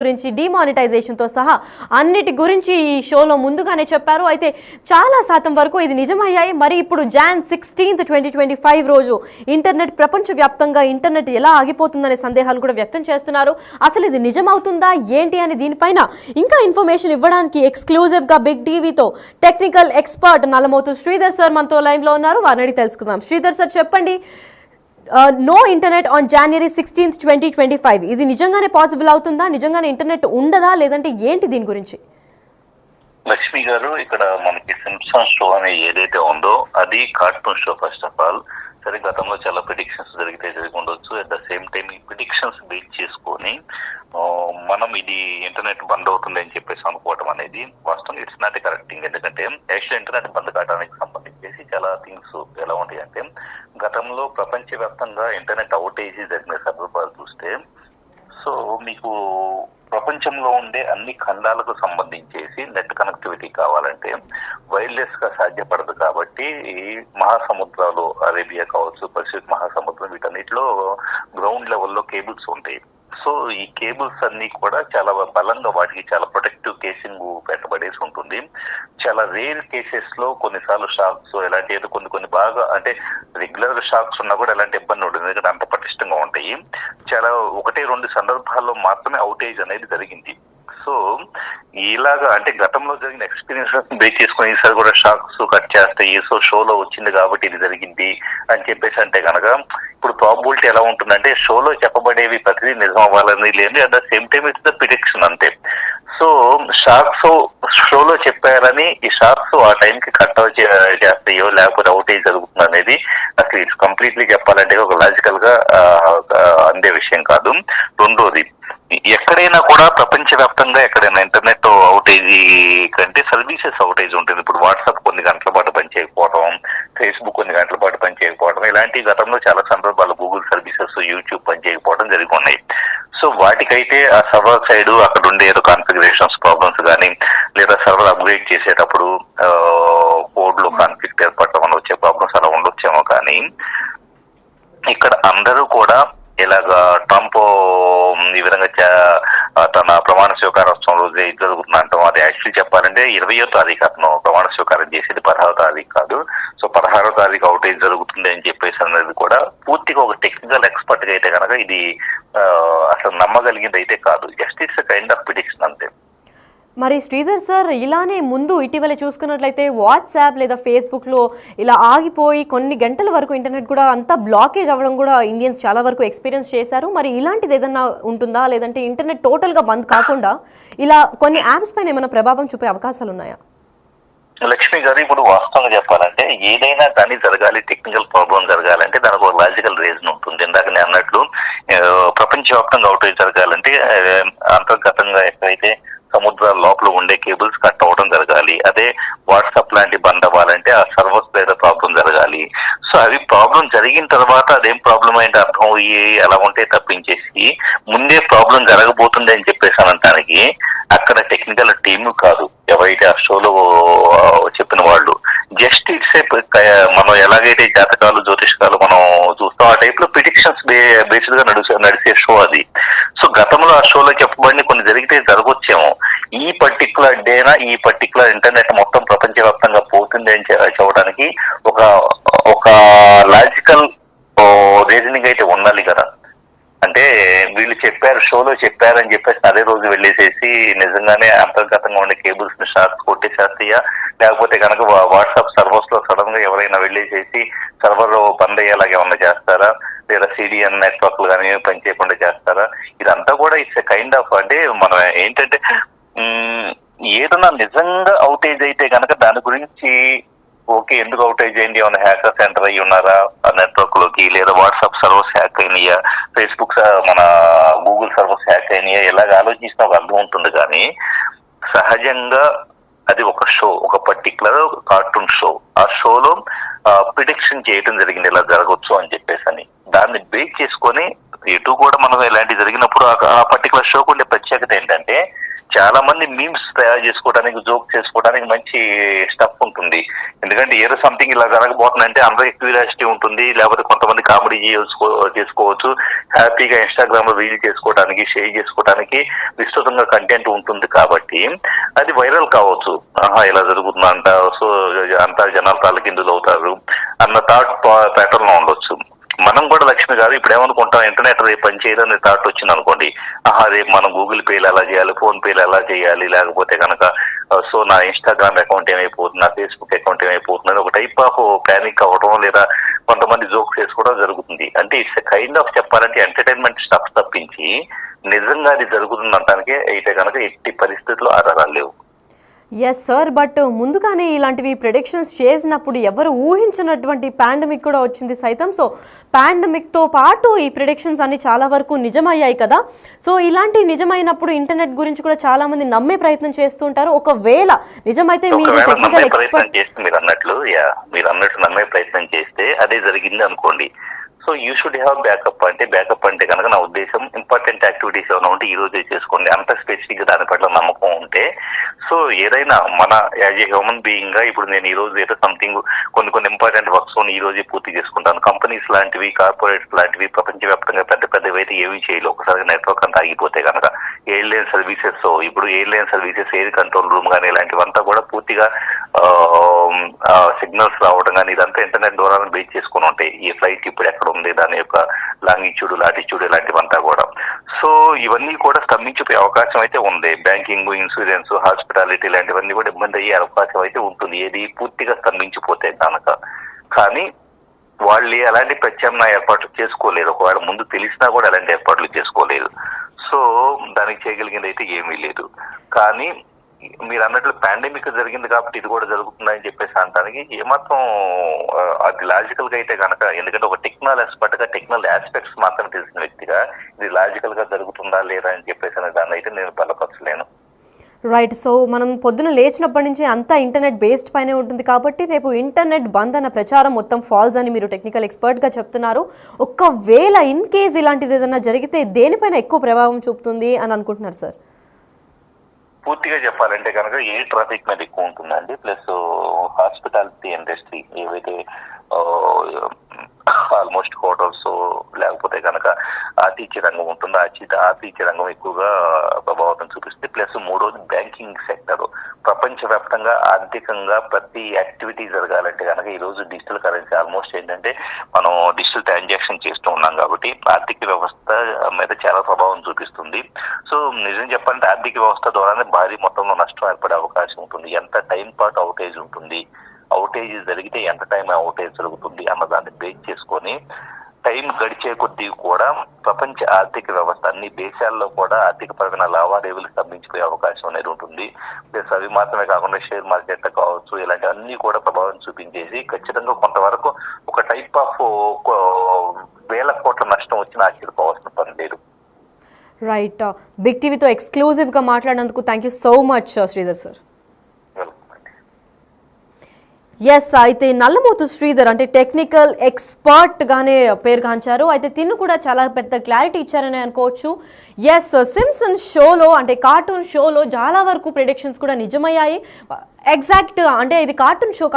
గురించి డిమానిటైజేషన్ తో సహా అన్నిటి గురించి ఈ షోలో ముందుగానే చెప్పారు. అయితే చాలా శాతం వరకు ఇది నిజమయ్యాయి. మరి ఇప్పుడు జాన్ 16, 2025 రోజు ఇంటర్నెట్ ప్రపంచవ్యాప్తంగా ఇంటర్నెట్ ఎలా ఆగిపోతుందనే సందేహాలు కూడా వ్యక్తం చేస్తున్నారు. అసలు ఇది నిజమవుతుందా ఏంటి అని దీనిపైన ఇంకా ఇన్ఫర్మేషన్ ఇవ్వడానికి ఎక్స్క్లూజివ్ గా బిగ్ టీవీతో technical expert Nallamothu Sridhar sir మనతో లైవ్ లో ఉన్నారు. వారిని అడిగి తెలుసుకుందాం. శ్రీధర్ సార్ చెప్పండి, నో ఇంటర్నెట్ ఆన్ January 16, 2025 ఇది నిజంగానే పాసిబుల్ అవుతుందా? నిజంగానే ఇంటర్నెట్ ఉండదా లేదంటే ఏంటి దీని గురించి? లక్ష్మి గారు, ఇక్కడ మనకి సింప్సన్ షో అనే ఏదైతే ఉందో అది cartoon show. First of all సరే, గతంలో చాలా ప్రిడిక్షన్స్ జరిగి ఉండొచ్చు. అట్ ద సేమ్ టైం ఈ ప్రిడిక్షన్స్ బేస్ చేసుకొని మనం ఇది ఇంటర్నెట్ బంద్ అవుతుంది అని చెప్పేసి అనుకోవటం అనేది వాస్తవం ఇట్స్ నాట్ కరెక్ట్ థింగ్. ఎందుకంటే యాక్చువల్ ఇంటర్నెట్ బంద్ కావడానికి సంబంధించేసి చాలా థింగ్స్ ఎలా ఉంటాయి అంటే, గతంలో ప్రపంచవ్యాప్తంగా ఇంటర్నెట్ అవుటేజ్ జరిగిన సందర్భాలు చూస్తే, సో మీకు ప్రపంచంలో ఉండే అన్ని ఖండాలకు సంబంధించేసి నెట్ కనెక్టివిటీ కావాలంటే వైర్లెస్ గా సాధ్యపడదు. కాబట్టి ఈ మహాసముద్రాలు, అరేబియా కావచ్చు, పసిఫిక్ మహాసముద్రం, వీటన్నిటిలో గ్రౌండ్ లెవెల్లో కేబుల్స్ ఉంటాయి. సో ఈ కేబుల్స్ అన్ని కూడా చాలా బలంగా, వాటికి చాలా ప్రొటెక్టివ్ కేసింగ్ పెట్టబడేసి ఉంటుంది. చాలా రేర్ కేసెస్ లో కొన్నిసార్లు షాక్స్ ఎలాంటి కొన్ని బాగా అంటే రెగ్యులర్ షాక్స్ ఉన్నా కూడా ఎలాంటి ఇబ్బంది ఉంటుంది, ఎందుకంటే అంత పటిష్టంగా ఉంటాయి. చాలా 1-2 సందర్భాల్లో మాత్రమే అవుటేజ్ అనేది జరిగింది. సో ఇలాగా అంటే గతంలో జరిగిన ఎక్స్పీరియన్స్ బేస్ చేసుకుని ఈసారి కూడా షాక్స్ కట్ చేస్తాయి. సో షోలో వచ్చింది కాబట్టి ఇది జరిగింది అని చెప్పేసి అంటే కనుక ఇప్పుడు ప్రాబిలిటీ ఎలా ఉంటుందంటే, షోలో చెప్పబడేవి ప్రతిదీ నిజం అవ్వాలని లేదు. At the same time it's the prediction అంతే. సో షాక్స్ షోలో చెప్పారని ఈ షాక్స్ ఆ టైంకి కట్ చేస్తాయో లేకపోతే అవుటేజ్ జరుగుతుంది అనేది అసలు ఇట్స్ కంప్లీట్లీ చెప్పాలంటే ఒక లాజికల్ గా అందే విషయం కాదు. రెండోది, ఎక్కడైనా కూడా ప్రపంచవ్యాప్తంగా ఎక్కడైనా ఇంటర్నెట్ అవుటేజ్ కంటే సర్వీసెస్ అవుటేజ్ ఉంటుంది. ఇప్పుడు వాట్సాప్ కొన్ని గంటల పాటు పనిచేయకపోవడం, ఫేస్బుక్ కొన్ని గంటల పాటు పనిచేయకపోవడం, ఇలాంటి గతంలో చాలా సందర్భాలు గూగుల్ సర్వీసెస్, యూట్యూబ్ పనిచేయకపోవడం జరిగి ఉన్నాయి. సో వాటికైతే ఆ సర్వర్ సైడ్ అక్కడ ఉండే ఏదో కాన్ఫిగరేషన్స్ ప్రాబ్లమ్స్ కానీ, లేదా సర్వర్ అప్గ్రేడ్ చేసేటప్పుడు కోడ్ లో కాన్ఫ్లిక్ట్ ఏర్పడటం వల్ల వచ్చే ప్రాబ్లమ్స్ అలా ఉండొచ్చేమో. కానీ ఇక్కడ అందరూ కూడా ఇలాగా ట్రంప్ ఈ విధంగా తన ప్రమాణ స్వీకారోత్సవం రోజు జరుగుతుంది అంటాం. అది యాక్చువల్లీ చెప్పాలంటే 20వ తారీఖు అతను ప్రమాణ స్వీకారం చేసేది, 16వ తారీఖు కాదు. సో 16వ తారీఖు అవుటేజ్ జరుగుతుంది అని చెప్పేసి అనేది కూడా పూర్తిగా ఒక టెక్నికల్ ఎక్స్పర్ట్ గా అయితే కనుక ఇది అసలు నమ్మగలిగింది అయితే కాదు. Just it's kind of prediction అంతే. మరి శ్రీధర్ సార్, ఇలానే ముందు ఇటీవల చూసుకున్నట్లయితే వాట్సాప్ లేదా ఫేస్బుక్లో ఇలా ఆగిపోయి కొన్ని గంటల వరకు ఇంటర్నెట్ కూడా అంతా బ్లాకేజ్ అవ్వడం కూడా ఇండియన్స్ చాలా వరకు ఎక్స్పీరియన్స్ చేశారు. మరి ఇలాంటిది ఏదన్నా ఉంటుందా, లేదంటే ఇంటర్నెట్ టోటల్గా బంద్ కాకుండా ఇలా కొన్ని యాప్స్ పైన ఏమైనా ప్రభావం చూపే అవకాశాలు ఉన్నాయా? లక్ష్మి గారు, ఇప్పుడు వాస్తవంగా చెప్పాలంటే ఏదైనా కానీ జరగాలి, టెక్నికల్ ప్రాబ్లం జరగాలంటే దానికి ఒక లాజికల్ రీజన్ ఉంటుంది. ఇందాక నేను అన్నట్లు ప్రపంచవ్యాప్తంగా అవుటేజ్ జరగాలంటే అంతర్గతంగా ఎక్కడైతే సముద్రాల లోపల ఉండే కేబుల్స్ కట్ అవ్వడం జరగాలి. అదే వాట్సాప్ లాంటి బంద్ అవ్వాలంటే ఆ సర్వర్స్ లేదా ప్రాబ్లం జరగాలి. సో అవి ప్రాబ్లం జరిగిన తర్వాత అదేం ప్రాబ్లం అయితే అర్థం అయ్యి అలా ఉంటే తప్పించేసి ముందే ప్రాబ్లం జరగబోతుంది అని చెప్పేసి అనడానికి అక్కడ టెక్నికల్ టీమ్ కాదు, ఎవరైతే ఆ షోలో చెప్పిన వాళ్ళు. జస్ట్ ఇట్స్ మనం ఎలాగైతే జాతకాలు, జ్యోతిష్కాలు మనం చూస్తాం, ఆ టైప్ లో ప్రిడిక్షన్స్ బేస్డ్ గా నడిచే షో అది. సో గతంలో ఆ షోలో చెప్పబడి కొన్ని జరిగితే జరగొచ్చేమో. ఈ పర్టికులర్ డేనా, ఈ పర్టికులర్ ఇంటర్నెట్ మొత్తం ప్రపంచవ్యాప్తంగా పోతుంది అని చెప్పడానికి ఒక లాజికల్ రీజనింగ్ అయితే ఉండాలి కదా. అంటే వీళ్ళు చెప్పారు, షోలో చెప్పారని చెప్పేసి అదే రోజు వెళ్ళేసేసి నిజంగానే అంతర్గతంగా ఉండే కేబుల్స్ ని షార్ట్ కొట్టేసేస్తాయా, లేకపోతే కనుక వాట్సాప్ సర్వర్స్ లో సడన్ గా ఎవరైనా వెళ్ళేసేసి సర్వర్ బంద్ అయ్యేలాగా ఏమన్నా చేస్తారా, లేదా సిడిఎన్ నెట్వర్క్లు కానీ పనిచేయకుండా చేస్తారా? ఇదంతా కూడా ఇట్స్ కైండ్ ఆఫ్ అంటే మనం ఏంటంటే ఏదన్నా నిజంగా అవుటేజ్ అయితే కనుక దాని గురించి ఓకే, ఎందుకు అవుటేజ్ అయింది, ఏమైనా హ్యాకర్స్ ఎంటర్ అయ్యి ఉన్నారా ఆ నెట్వర్క్ లోకి, లేదా వాట్సాప్ సర్వర్స్ హ్యాక్ అయినాయా, ఫేస్బుక్ మన గూగుల్ సర్వర్స్ హ్యాక్ అయినాయా, ఇలాగ ఆలోచిస్తున్న ఒక అర్థం ఉంటుంది. కానీ సహజంగా అది ఒక షో, ఒక పర్టికులర్ కార్టూన్ షో. ఆ షోలో ప్రిడిక్షన్ చేయడం జరిగింది ఇలా జరగవచ్చు అని చెప్పేసి అని. దాన్ని బేస్ చేసుకొని ఎటు కూడా మనం ఇలాంటి జరిగినప్పుడు ఆ పర్టికులర్ షోకు ఉండే ప్రత్యేకత ఏంటంటే, చాలా మంది మీమ్స్ తయారు చేసుకోవడానికి, జోక్ చేసుకోవడానికి మంచి స్టఫ్ ఉంటుంది. ఎందుకంటే ఏదో సంథింగ్ ఇలా జరగబోతుందంటే అందరికి క్యూరియాసిటీ ఉంటుంది, లేకపోతే కొంతమంది కామెడీ చేసుకోవచ్చు, హ్యాపీగా ఇన్స్టాగ్రామ్ లో రీల్ చేసుకోవడానికి, షేర్ చేసుకోవడానికి విస్తృతంగా కంటెంట్ ఉంటుంది. కాబట్టి అది వైరల్ కావచ్చు. ఇలా జరుగుతుందంట, సో అంతా జనాలు తాలకిందులు అవుతారు అన్న థాట్ ప్యాటర్న్ లో ఉండొచ్చు. మనం కూడా లక్ష్మి గారు ఇప్పుడు ఏమనుకుంటాం, ఇంటర్నెట్ రేపు పని చేయాలని థాట్ వచ్చింది అనుకోండి, రేపు మనం గూగుల్ పేలు ఎలా చేయాలి, ఫోన్ పేలు ఎలా చేయాలి, లేకపోతే కనుక సో నా ఇన్స్టాగ్రామ్ అకౌంట్ ఏమైపోతుంది, నా ఫేస్బుక్ అకౌంట్ ఏమైపోతుంది అని ఒక టైప్ ఆఫ్ ప్యానిక్ అవ్వడం, లేదా కొంతమంది జోక్స్ చేసుకోవడం జరుగుతుంది. అంటే ఇట్స్ కైండ్ ఆఫ్ చెప్పాలంటే ఎంటర్టైన్మెంట్ స్టఫ్ తప్పించి నిజంగా అది జరుగుతుంది అనడానికి అయితే కనుక ఎట్టి పరిస్థితుల్లో ఆధారాలు లేవు. ఎస్ సార్, బట్ ముందుగానే ఇలాంటివి ప్రెడిక్షన్స్ చేసినప్పుడు ఎవరు ఊహించినటువంటి పాండమిక్ కూడా వచ్చింది సైతం. సో పాండమిక్తో పాటు ఈ ప్రెడిక్షన్స్ అన్ని చాలా వరకు నిజమయ్యాయి కదా. సో ఇలాంటి నిజమైనప్పుడు ఇంటర్నెట్ గురించి కూడా చాలా మంది నమ్మే ప్రయత్నం చేస్తుంటారు. ఒకవేళ నిజమైతే మీరు టెక్నికల్ ఎక్స్పర్ట్ మీరు అన్నట్టు నమ్మే ప్రయత్నం చేస్తే అదే జరిగింది అనుకోండి, so you should have backup. అంటే బ్యాకప్ అంటే కనుక నా ఉద్దేశం ఇంపార్టెంట్ యాక్టివిటీస్ ఏమైనా ఉంటే ఈ రోజే చేసుకోండి. అంత స్పెసిఫిక్ గా దాని పట్ల నమ్మకం ఉంటే, సో ఏదైనా మన యాజ్ ఏ హ్యూమన్ బీయింగ్ గా ఇప్పుడు నేను ఈ రోజు ఏదో సంథింగ్ కొన్ని ఇంపార్టెంట్ వర్క్స్ ఈ రోజే పూర్తి చేసుకుంటాను. కంపెనీస్ లాంటివి, కార్పొరేట్స్ లాంటివి ప్రపంచవ్యాప్తంగా పెద్ద అయితే ఏవి చేయలేదు. ఒకసారి నెట్వర్క్ అంతా ఆగిపోతే కనుక ఎయిర్లైన్ సర్వీసెస్, ఇప్పుడు airline services, air control room కానీ ఇలాంటివంతా కూడా పూర్తిగా సిగ్నల్స్ రావడం కానీ ఇదంతా ఇంటర్నెట్ ద్వారా బేస్ చేసుకుని ఉంటాయి. ఈ ఫ్లైట్ ఇప్పుడు ఎక్కడ ఉంది, దాని యొక్క లాంగిట్యూడ్, లాటిట్యూడ్ ఇలాంటివంతా కూడా. సో ఇవన్నీ కూడా స్తంభించిపోయే అవకాశం అయితే ఉంది. బ్యాంకింగ్, ఇన్సూరెన్స్, హాస్పిటాలిటీ ఇలాంటివన్నీ కూడా ఇబ్బంది అయ్యే అవకాశం అయితే ఉంటుంది, ఏది పూర్తిగా స్తంభించిపోతే కనుక. కానీ వాళ్ళు అలాంటి ప్రత్యామ్నాయ ఏర్పాట్లు చేసుకోలేదు. ఒకవేళ ముందు తెలిసినా కూడా అలాంటి ఏర్పాట్లు చేసుకోలేదు. సో దానికి చేయగలిగింది అయితే ఏమీ లేదు. కానీ మీరు అన్నట్లు పాండమిక్ జరిగింది కాబట్టి ఇది కూడా జరుగుతుందని చెప్పేసి అనడానికి ఏమాత్రం అది లాజికల్ గా అయితే కనుక, ఎందుకంటే ఒక టెక్నికల్ ఎక్స్పర్ట్ గా టెక్నికల్ ఆస్పెక్ట్స్ మాత్రం తెలిసిన వ్యక్తిగా ఇది లాజికల్ గా జరుగుతుందా లేదా అని చెప్పేసి అనే దాన్ని అయితే నేను బలపరచలేను. రైట్. సో మనం పొద్దున లేచినప్పటి నుంచి అంతా ఇంటర్నెట్ బేస్డ్ పైనే ఉంటుంది కాబట్టి రేపు ఇంటర్నెట్ బంద్ అన్న ప్రచారం మొత్తం ఫాల్స్ అని మీరు టెక్నికల్ ఎక్స్పర్ట్గా చెప్తున్నారు. ఒకవేళ ఇన్ కేస్ ఇలాంటిది ఏదైనా జరిగితే దేనిపైన ఎక్కువ ప్రభావం చూపుతుంది అని అనుకుంటున్నారు సార్? పూర్తిగా చెప్పాలంటే కనుక ఎయిర్ ట్రాఫిక్ మీద ఎక్కువ ఉంటుందండి. ప్లస్ హాస్పిటాలిటీ ఇండస్ట్రీ, ఏవైతే ఆల్మోస్ట్ హోటల్స్ లేకపోతే కనుక ఆతిథ్య రంగం ఉంటుందో ఆతిథ్య రంగం ఎక్కువగా ప్రభావితం చూపిస్తే, ప్లస్ మూడోది బ్యాంకింగ్ సెక్టర్. ప్రపంచవ్యాప్తంగా ఆర్థికంగా ప్రతి యాక్టివిటీ జరగాలంటే కనుక ఈ రోజు డిజిటల్ కరెన్సీ ఆల్మోస్ట్ ఏంటంటే మనం డిజిటల్ ట్రాన్సాక్షన్ చేస్తూ ఉన్నాం కాబట్టి ఆర్థిక వ్యవస్థ మీద చాలా ప్రభావం చూపిస్తుంది. సో నిజం చెప్పాలంటే ఆర్థిక వ్యవస్థ ద్వారానే భారీ మొత్తంలో నష్టం ఏర్పడే అవకాశం ఉంటుంది. ఎంత టైం పాటు అవుటేజ్ ఉంటుంది, అవుటేజ్ జరిగితే ఎంత టైం అవుటేజ్ జరుగుతుంది అన్న దాన్ని బేస్ చేసుకొని టైం గడిచే కొద్దీ కూడా ప్రపంచ ఆర్థిక వ్యవస్థ అన్ని దేశాల్లో కూడా ఆర్థికపరమైన లావాదేవీలు స్తంభించిపోయే అవకాశం అనేది ఉంటుంది. ప్లస్ అవి మాత్రమే కాకుండా షేర్ మార్కెట్ కావచ్చు, ఇలాంటివన్నీ కూడా ప్రభావం చూపించేసి ఖచ్చితంగా కొంతవరకు ఒక టైప్ ఆఫ్ వేల కోట్ల నష్టం వచ్చిన ఆశ్చర్యపోవాల్సిన పని లేదు. రైట్. బిగ్ టీవీతో ఎక్స్క్లూజివ్గా మాట్లాడినందుకు thank you so much Sridhar sir. Yes, అయితే నల్లమోతు శ్రీధర్ అంటే టెక్నికల్ ఎక్స్పర్ట్గానే పేరుగాంచారు. అయితే తిను కూడా చాలా పెద్ద క్లారిటీ ఇచ్చారని అనుకోవచ్చు. ఎస్, సింప్సన్స్ షోలో అంటే కార్టూన్ షోలో చాలా వరకు ప్రెడిక్షన్స్ కూడా నిజమయ్యాయి. ఎగ్జాక్ట్ అంటే ఇది కార్టూన్ షో